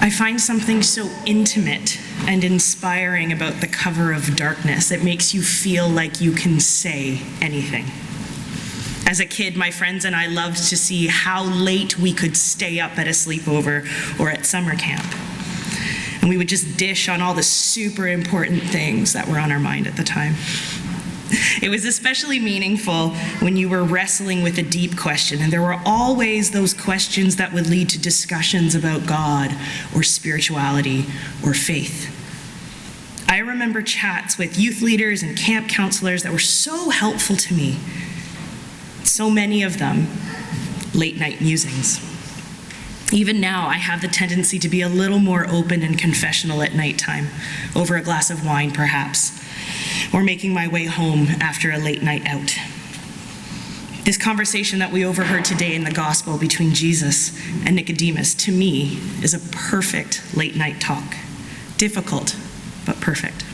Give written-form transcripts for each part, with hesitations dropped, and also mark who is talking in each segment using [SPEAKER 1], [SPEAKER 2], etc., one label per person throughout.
[SPEAKER 1] I find something so intimate and inspiring about the cover of darkness. It makes you feel like you can say anything. As a kid, my friends and I loved to see how late we could stay up at a sleepover or at summer camp. And we would just dish on all the super important things that were on our mind at the time. It was especially meaningful when you were wrestling with a deep question, and there were always those questions that would lead to discussions about God or spirituality or faith. I remember chats with youth leaders and camp counselors that were so helpful to me. So many of them, late night musings. Even now, I have the tendency to be a little more open and confessional at nighttime, over a glass of wine perhaps, or making my way home after a late night out. This conversation that we overheard today in the gospel between Jesus and Nicodemus, to me, is a perfect late night talk. Difficult, but perfect.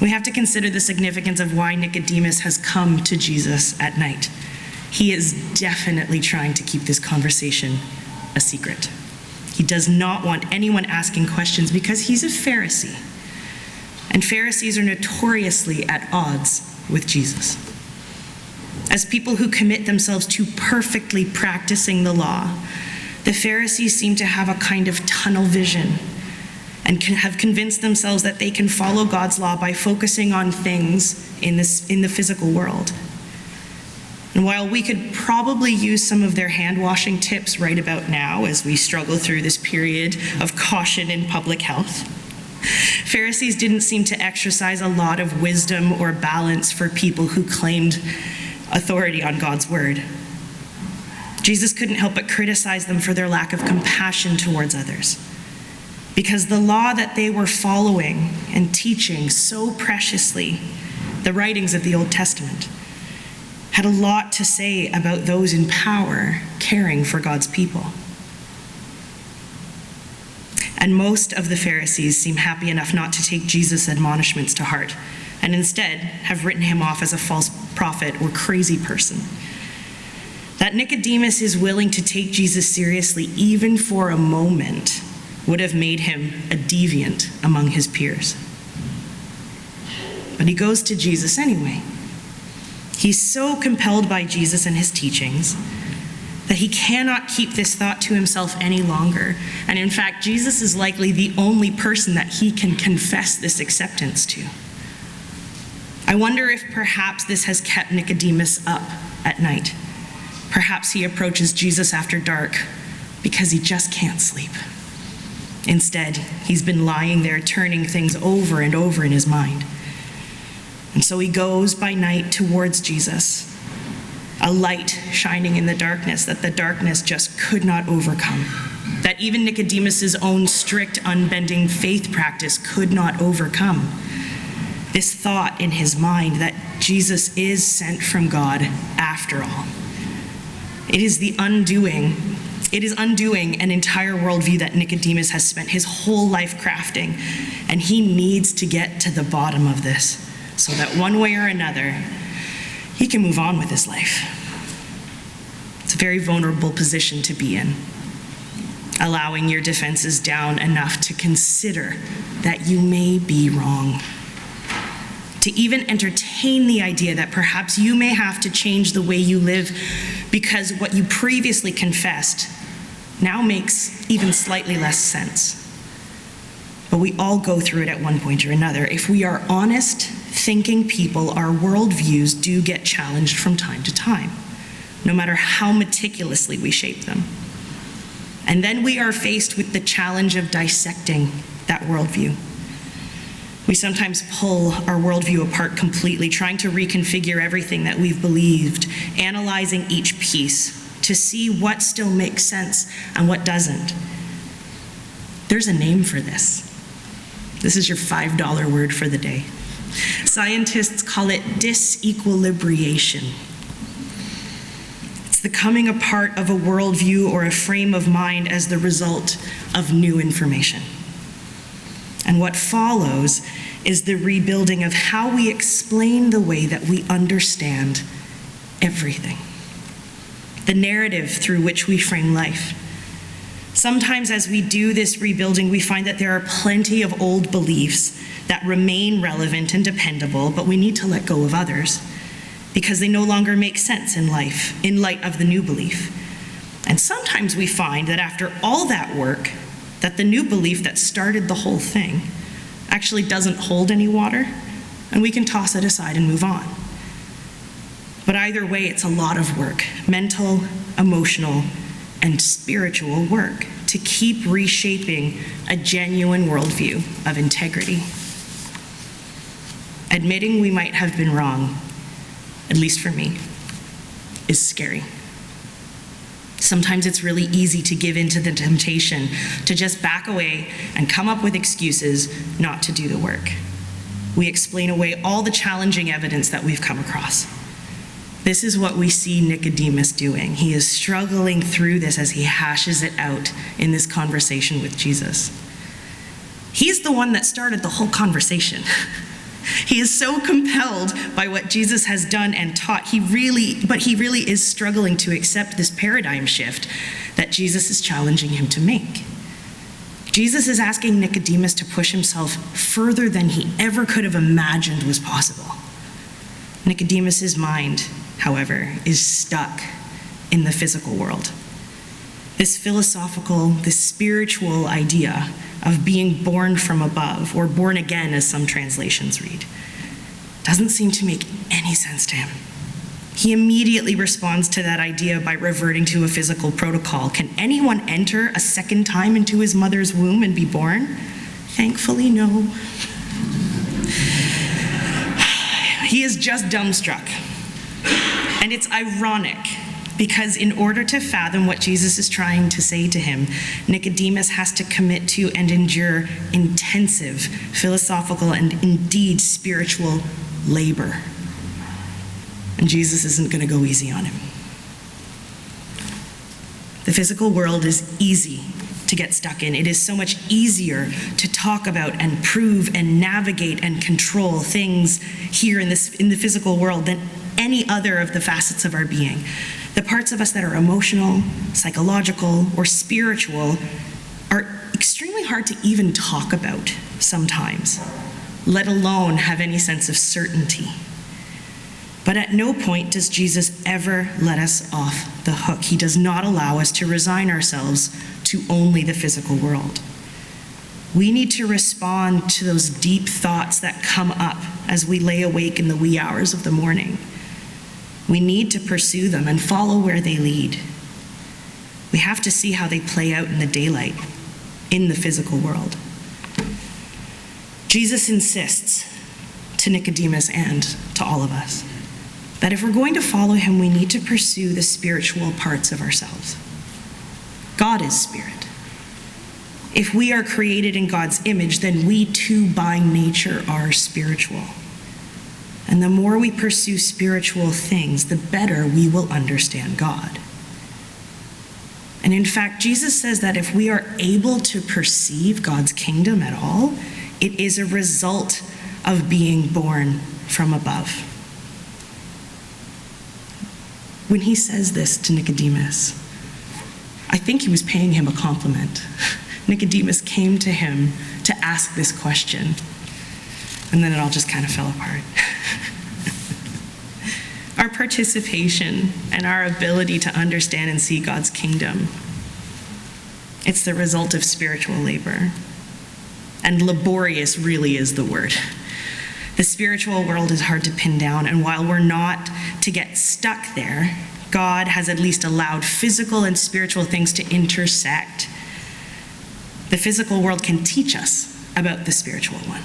[SPEAKER 1] We have to consider the significance of why Nicodemus has come to Jesus at night. He is definitely trying to keep this conversation a secret. He does not want anyone asking questions because he's a Pharisee. And Pharisees are notoriously at odds with Jesus. As people who commit themselves to perfectly practicing the law, the Pharisees seem to have a kind of tunnel vision and have convinced themselves that they can follow God's law by focusing on things in the physical world. And while we could probably use some of their hand-washing tips right about now as we struggle through this period of caution in public health, Pharisees didn't seem to exercise a lot of wisdom or balance for people who claimed authority on God's word. Jesus couldn't help but criticize them for their lack of compassion towards others, because the law that they were following and teaching so preciously, the writings of the Old Testament, had a lot to say about those in power caring for God's people. And most of the Pharisees seem happy enough not to take Jesus' admonishments to heart, and instead have written him off as a false prophet or crazy person. That Nicodemus is willing to take Jesus seriously even for a moment would have made him a deviant among his peers. But he goes to Jesus anyway. He's so compelled by Jesus and his teachings that he cannot keep this thought to himself any longer. And in fact, Jesus is likely the only person that he can confess this acceptance to. I wonder if perhaps this has kept Nicodemus up at night. Perhaps he approaches Jesus after dark because he just can't sleep. Instead, he's been lying there turning things over and over in his mind. And so he goes by night towards Jesus, a light shining in the darkness that the darkness just could not overcome, that even Nicodemus's own strict, unbending faith practice could not overcome. This thought in his mind that Jesus is sent from God after all. It is undoing an entire worldview that Nicodemus has spent his whole life crafting, and he needs to get to the bottom of this so that one way or another, he can move on with his life. It's a very vulnerable position to be in, allowing your defenses down enough to consider that you may be wrong, to even entertain the idea that perhaps you may have to change the way you live because what you previously confessed now makes even slightly less sense. But we all go through it at one point or another. If we are honest, thinking people, our worldviews do get challenged from time to time, no matter how meticulously we shape them. And then we are faced with the challenge of dissecting that worldview. We sometimes pull our worldview apart completely, trying to reconfigure everything that we've believed, analyzing each piece to see what still makes sense and what doesn't. There's a name for this. This is your $5 word for the day. Scientists call it disequilibration. It's the coming apart of a worldview or a frame of mind as the result of new information. And what follows is the rebuilding of how we explain the way that we understand everything. The narrative through which we frame life. Sometimes as we do this rebuilding, we find that there are plenty of old beliefs that remain relevant and dependable, but we need to let go of others because they no longer make sense in life in light of the new belief. And sometimes we find that after all that work, that the new belief that started the whole thing actually doesn't hold any water, and we can toss it aside and move on. But either way, it's a lot of work, mental, emotional, and spiritual work to keep reshaping a genuine worldview of integrity. Admitting we might have been wrong, at least for me, is scary. Sometimes it's really easy to give in to the temptation to just back away and come up with excuses not to do the work. We explain away all the challenging evidence that we've come across. This is what we see Nicodemus doing. He is struggling through this as he hashes it out in this conversation with Jesus. He's the one that started the whole conversation. He is so compelled by what Jesus has done and taught. He really is struggling to accept this paradigm shift that Jesus is challenging him to make. Jesus is asking Nicodemus to push himself further than he ever could have imagined was possible. Nicodemus's mind, however, is stuck in the physical world. This philosophical, this spiritual idea of being born from above, or born again as some translations read, doesn't seem to make any sense to him. He immediately responds to that idea by reverting to a physical protocol. Can anyone enter a second time into his mother's womb and be born? Thankfully, no. He is just dumbstruck. And it's ironic because in order to fathom what Jesus is trying to say to him, Nicodemus has to commit to and endure intensive philosophical and indeed spiritual labor. And Jesus isn't going to go easy on him. The physical world is easy to get stuck in. It is so much easier to talk about and prove and navigate and control things here in the physical world than any other of the facets of our being. The parts of us that are emotional, psychological, or spiritual are extremely hard to even talk about sometimes, let alone have any sense of certainty. But at no point does Jesus ever let us off the hook. He does not allow us to resign ourselves to only the physical world. We need to respond to those deep thoughts that come up as we lay awake in the wee hours of the morning. We need to pursue them and follow where they lead. We have to see how they play out in the daylight, in the physical world. Jesus insists to Nicodemus and to all of us that if we're going to follow him, we need to pursue the spiritual parts of ourselves. God is spirit. If we are created in God's image, then we too by nature are spiritual. And the more we pursue spiritual things, the better we will understand God. And in fact, Jesus says that if we are able to perceive God's kingdom at all, it is a result of being born from above. When he says this to Nicodemus, I think he was paying him a compliment. Nicodemus came to him to ask this question, and then it all just kind of fell apart. Our participation and our ability to understand and see God's kingdom, it's the result of spiritual labor. And laborious really is the word. The spiritual world is hard to pin down, and while we're not to get stuck there, God has at least allowed physical and spiritual things to intersect. The physical world can teach us about the spiritual one.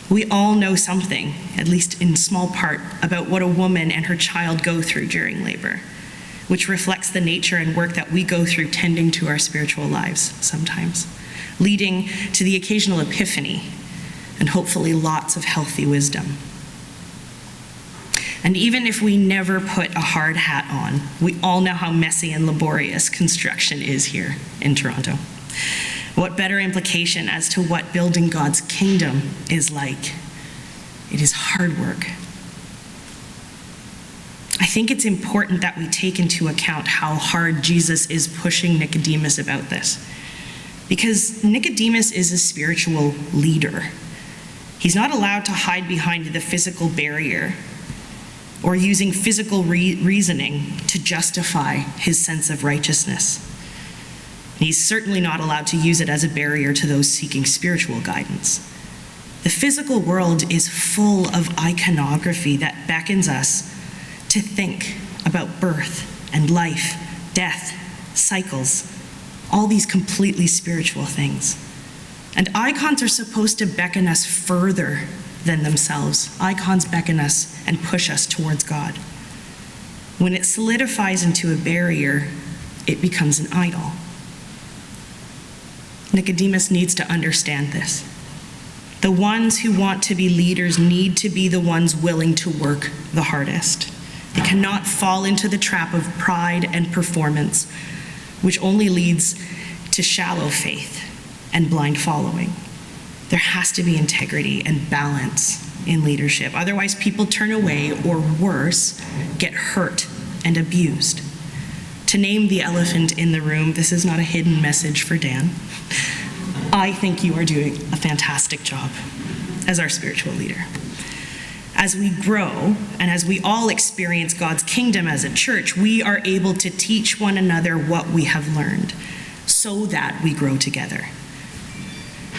[SPEAKER 1] We all know something, at least in small part, about what a woman and her child go through during labor, which reflects the nature and work that we go through tending to our spiritual lives sometimes, leading to the occasional epiphany and hopefully lots of healthy wisdom. And even if we never put a hard hat on, we all know how messy and laborious construction is here in Toronto. What better implication as to what building God's kingdom is like? It is hard work. I think it's important that we take into account how hard Jesus is pushing Nicodemus about this. Because Nicodemus is a spiritual leader. He's not allowed to hide behind the physical barrier or using physical reasoning to justify his sense of righteousness. He's certainly not allowed to use it as a barrier to those seeking spiritual guidance. The physical world is full of iconography that beckons us to think about birth and life, death, cycles, all these completely spiritual things. And icons are supposed to beckon us further than themselves. Icons beckon us and push us towards God. When it solidifies into a barrier, it becomes an idol. Nicodemus needs to understand this. The ones who want to be leaders need to be the ones willing to work the hardest. They cannot fall into the trap of pride and performance, which only leads to shallow faith and blind following. There has to be integrity and balance in leadership. Otherwise, people turn away, or worse, get hurt and abused. To name the elephant in the room, this is not a hidden message for Dan. I think you are doing a fantastic job as our spiritual leader. As we grow and as we all experience God's kingdom as a church, we are able to teach one another what we have learned so that we grow together.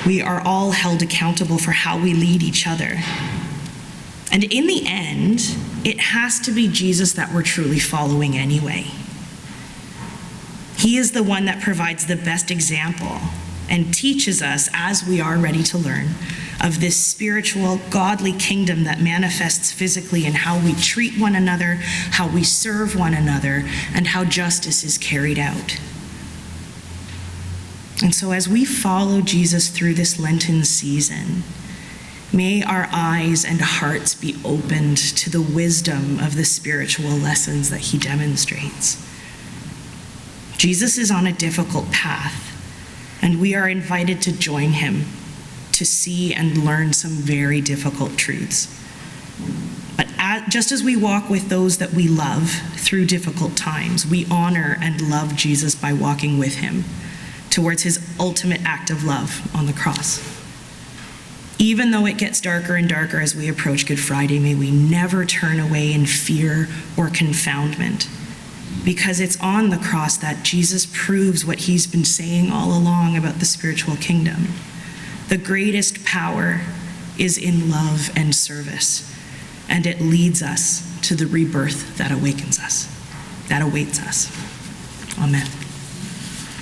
[SPEAKER 1] We are all held accountable for how we lead each other. And in the end, it has to be Jesus that we're truly following anyway. He is the one that provides the best example and teaches us, as we are ready to learn, of this spiritual, godly kingdom that manifests physically in how we treat one another, how we serve one another, and how justice is carried out. And so as we follow Jesus through this Lenten season, may our eyes and hearts be opened to the wisdom of the spiritual lessons that he demonstrates. Jesus is on a difficult path, and we are invited to join him to see and learn some very difficult truths. But just as we walk with those that we love through difficult times, we honor and love Jesus by walking with him towards his ultimate act of love on the cross. Even though it gets darker and darker as we approach Good Friday, may we never turn away in fear or confoundment, because it's on the cross that Jesus proves what he's been saying all along about the spiritual kingdom. The greatest power is in love and service, and it leads us to the rebirth that awakens us, that awaits us. Amen.